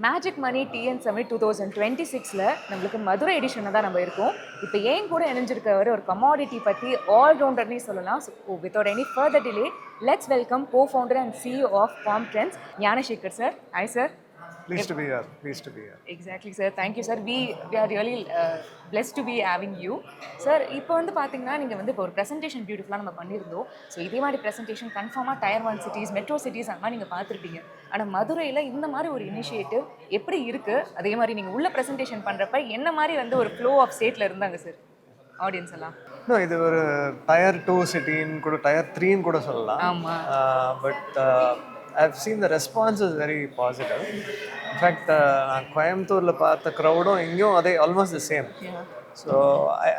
Magic மணி TN submit 2026ல நம்மளுக்கு மதுரை எடிஷனில் தான் நம்ம இருக்கோம். இப்போ ஏன் கூட இணைஞ்சிருக்கவர் ஒரு கமாடிட்டி பற்றி ஆல்ரவுண்டர்னே சொல்லலாம். So without any further delay let's welcome co-founder and CEO of ComTrends Gnanasekar sir. Hi sir. Pleased to be here. Pleased to be here. Exactly, sir. Thank you, sir. We are really blessed to be having you. Sir இப்போ வந்து பார்த்தீங்கன்னா நீங்கள் வந்து இப்போ ஒரு presentation பியூட்டிஃபுல்லாக நம்ம பண்ணியிருந்தோம். ஸோ இதே மாதிரி ப்ரெசன்டேஷன் கன்ஃபார்மாக டயர் 1 சிட்டிஸ், மெட்ரோ சிட்டிஸ் அந்த மாதிரி நீங்கள் பார்த்துருப்பீங்க. ஆனால் மதுரையில் இந்த மாதிரி ஒரு இனிஷியேட்டிவ் எப்படி இருக்குது, அதே மாதிரி நீங்கள் உள்ள ப்ரெசன்டேஷன் பண்ணுறப்ப என்ன மாதிரி வந்து ஒரு ஃப்ளோ ஆஃப் ஸ்டேட்டில் இருந்தாங்க சார் ஆடியன்ஸ் எல்லாம்? இது ஒரு டயர் 2 சிட்டின்னு கூட டயர் 3ன்னு கூட சொல்லலாம். ஆமாம். But I've seen the response is very positive. In fact, நான் கோயம்புத்தூரில் பார்த்த க்ரௌடும் இங்கேயும் அதே almost the same. So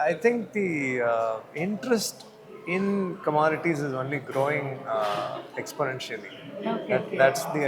I think the interest in commodities is only growing exponentially. That's the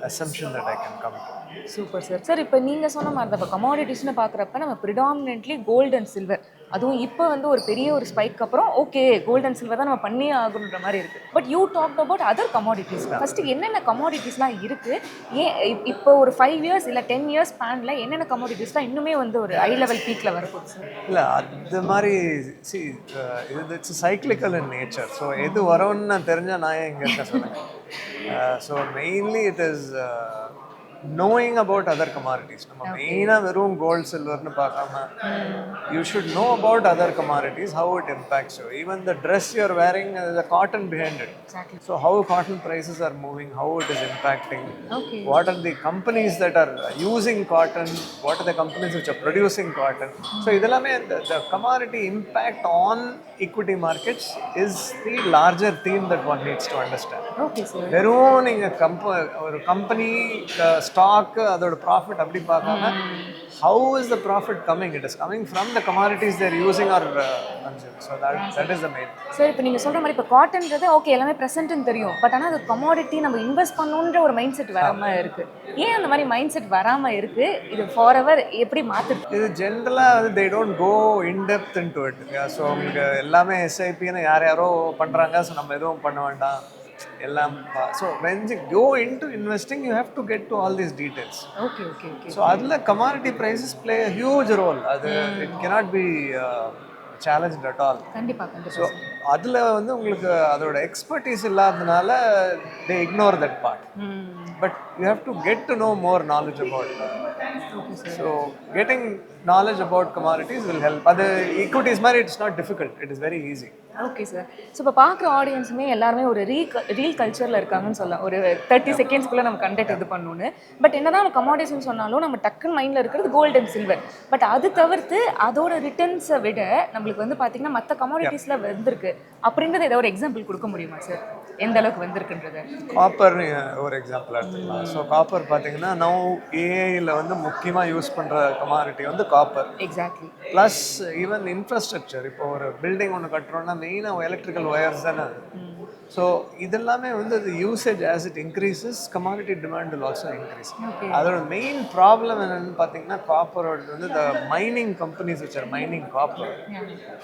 assumption that I can come to. Super sir. Sir இப்போ நீங்கள் சொன்ன மாதிரி தான் இப்போ கமாடிட்டிஸ்னு பார்க்குறப்ப நம்ம ப்ரிடாமினென்ட்லி கோல்டு அண்ட் சில்வர், அதுவும் இப்போ வந்து ஒரு பெரிய ஒரு ஸ்பைக் அப்புறம் ஓகே கோல்டு அண்ட் சில்வர் தான் நம்ம பண்ணியே ஆகணுன்ற மாதிரி இருக்குது. But you talk about other commodities. First என்னென்ன கமாடிட்டிஸ்லாம் இருக்குது, ஏன் இப்போ ஒரு 5 இயர்ஸ் இல்லை 10 இயர்ஸ் ஸ்பேனில் என்னென்ன கமாடிட்டிஸ்லாம் இன்னுமே வந்து ஒரு ஹை லெவல் பீக்கில் வரப்போகுது சார்? இல்லை அது மாதிரி இது it's cyclical in nature. So எது வரும்னு நான் தெரிஞ்சால் நான் இங்கே இருக்க சொல்லுங்கள். So mainly it is knowing about other commodities. நம்ம மெயினாக வெறும் கோல்டு சில்வர்னு பார்க்காம you should know about other commodities, how it impacts you. Even the dress you're wearing, the cotton behind it. Exactly. So how cotton prices are moving, how it is impacting. What are the companies that are using cotton, what are the companies which are producing cotton. So idellame the commodity impact on equity markets is the larger theme that one needs to understand. Okay sir. வெறும் நீங்கள் ஒரு company stock அதோட profit அப்படி பார்க்காம how is the profit coming? It is coming from the commodities they are using or consuming. So that is the main. Sir இப்போ நீங்கள் சொல்கிற மாதிரி இப்போ காட்டன்றது ஓகே எல்லாமே ப்ரெசென்ட்னு தெரியும், பட் ஆனால் அது கமாடிட்டி நம்ம இன்வெஸ்ட் பண்ணணுன்ற ஒரு மைண்ட் செட் வராமல் இருக்குது. ஏன் அந்த மாதிரி மைண்ட் செட் வராமல் இருக்குது? இது ஃபார் எவர் எப்படி மாற்றுது? இது ஜென்ரலாக வந்து they don't go in depth into it. So உங்களுக்கு எல்லாமே எஸ்ஐபின்னு யாரோ பண்ணுறாங்க, ஸோ நம்ம எதுவும் பண்ண வேண்டாம் எல்லாம். So when you go into investing you have to get to all these details. Okay. So அதில் commodity prices play a huge role. அது it cannot be challenged at all. கண்டிப்பாக. ஸோ அதில் வந்து உங்களுக்கு அதோட எக்ஸ்பர்டீஸ் இல்லாததுனால they ignore that part. But you have to get to know more knowledge about so getting knowledge about commodities will help. அது equities மாதிரி it's not difficult, it is very easy. Okay sir. So இப்போ பார்க்குற ஆடியன்ஸுமே எல்லாருமே ஒரு reel கல்ச்சரில் இருக்காங்கன்னு சொல்லலாம். ஒரு 30 செகண்ட்ஸ்க்குள்ளே நம்ம கண்டெக்ட் இது பண்ணணுன்னு. பட் என்ன தான் நம்ம கமாடிட்டிஸ்னு சொன்னாலும் நம்ம டக்குன்னு மைண்டில் இருக்கிறது கோல்டு அண்ட் சில்வர். பட் அது தவிர்த்து அதோட ரிட்டர்ன்ஸை விட நம்மளுக்கு வந்து பார்த்தீங்கன்னா மற்ற கமாடிட்டிஸில் வந்திருக்கு அப்படின்றது ஏதாவது ஒரு எக்ஸாம்பிள் கொடுக்க முடியுமா சார்? எந்த அளவுக்கு வந்திருக்குன்றது? காப்பர் ஒரு எக்ஸாம்பிள் எடுத்துக்கலாம். ஸோ காப்பர் பார்த்தீங்கன்னா நவ் ஏஐயில் வந்து முக்கியமாக யூஸ் பண்ணுற கமாடிட்டி வந்து copper. Exactly. Plus even infrastructure. இப்போ ஒரு பில்டிங் ஒன்று கட்டுறோன்னா மெயினாக எலக்ட்ரிக்கல் ஒயர்ஸ் தானே. ஸோ இதெல்லாமே வந்து அது usage as it increases commodity demand will also increase. அதோட மெயின் ப்ராப்ளம் என்னென்னு பார்த்தீங்கன்னா காப்பரோட வந்து the mining companies which are mining copper,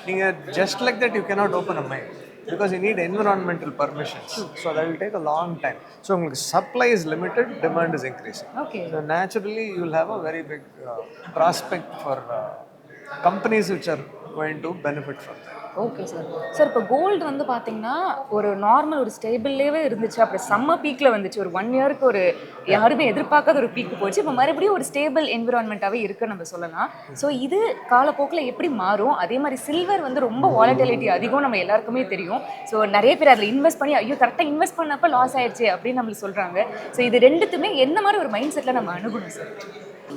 நீங்கள் just like that you cannot open a mine because you need environmental permissions. So that will take a long time. So உங்களுக்கு supply is limited, demand is increasing. So naturally you will have a very big prospect for companies which are going to benefit from that. Okay sir. Sir இப்போ gold வந்து பார்த்தீங்கன்னா ஒரு normal ஒரு ஸ்டேபிள்லேயே இருந்துச்சு, அப்புறம் செம்ம பீக்கில் வந்துச்சு. ஒரு 1 இயருக்கு ஒரு யாருமே எதிர்பார்க்காத ஒரு பீக்கு போச்சு. இப்போ மறுபடியும் ஒரு ஸ்டேபிள் என்விரான்மெண்ட்டாகவே இருக்குன்னு நம்ம சொல்லலாம். ஸோ இது காலப்போக்கில் எப்படி மாறும்? அதே மாதிரி சில்வர் வந்து ரொம்ப வாலட்டிலிட்டி அதிகம், நம்ம எல்லாருக்குமே தெரியும். ஸோ நிறைய பேர் அதில் இன்வெஸ்ட் பண்ணி ஐயோ கரெக்டாக இன்வெஸ்ட் பண்ணப்போ லாஸ் ஆயிடுச்சு அப்படின்னு நம்மளுக்கு சொல்கிறாங்க. ஸோ இது ரெண்டுத்துமே எந்த மாதிரி ஒரு மைண்ட் செட்டில் நம்ம அணுகணும் சார்?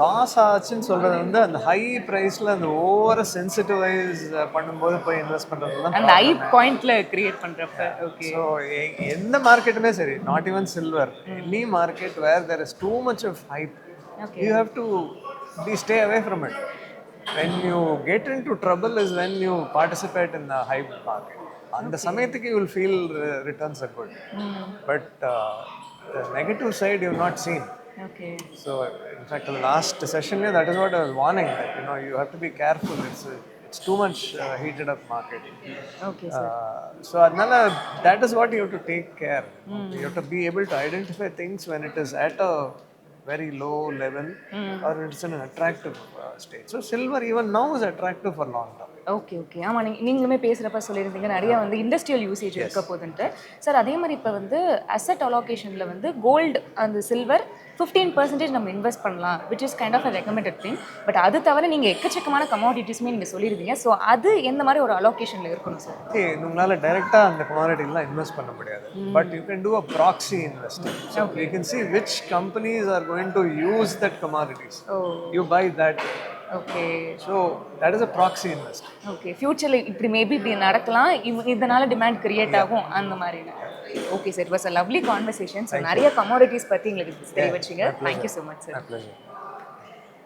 லாஸ் ஆச்சுன்னு சொல்கிறது வந்து அந்த ஹை ப்ரைஸில் அந்த ஓவர சென்சிட்டிவைஸ் பண்ணும்போது போய் இன்வெஸ்ட் பண்ணுறது தான் அந்த ஹை பாயிண்ட்ல கிரியேட் பண்ணுறப்ப. ஓகே. ஸோ எந்த மார்க்கெட்டுமே சரி, not even silver, any market where there is too much of hype, you have to stay away from it. When you get into trouble is when you participate in the hype market. அந்த சமயத்துக்கு you will feel returns are good, but negative side you not seen. Okay. So in fact the last session that is what I was warning, that you have to be careful. It's too much heated up market. Okay sir. So adnala that is what you have to take care. You have to be able to identify things when it is at a very low level or it's in an attractive state. So silver even now is attractive for long term. Okay okay ஆமாம் நீங்களுமே பேசுகிறப்ப சொல்லியிருந்தீங்க நிறைய வந்து industrial usage இருக்க போதுன்ட்டு. Sir அதே மாதிரி இப்போ வந்து அசெட் அலோகேஷனில் வந்து கோல்டு அந்த சில்வர் 15% நம்ம இன்வெஸ்ட் பண்ணலாம், which is kind of a recommended thing. பட் அது தவிர நீங்கள் எக்கச்சக்கமான கமாடிட்டிஸுமே நீங்கள் சொல்லியிருந்தீங்க. ஸோ அது எந்த மாதிரி ஒரு அலோகேஷனில் இருக்கணும் சார்? ஓகே, உங்களால் டைரெக்டாக அந்த கமாடிட்டிலாம் இன்வெஸ்ட் பண்ண முடியாது. But you can do a proxy investing. So you can see which companies are going to use that commodities. You buy that. Okay. So that is a proxy invest. Okay, ஃபியூச்சரில் இப்படி maybe இப்படி நடக்கலாம், இதனால demand create ஆகும் அந்த மாதிரி. Okay sir, it was a lovely conversation. So நிறைய commodities பற்றி எங்களுக்கு தெரிய வச்சிங்க. Thank you so much sir.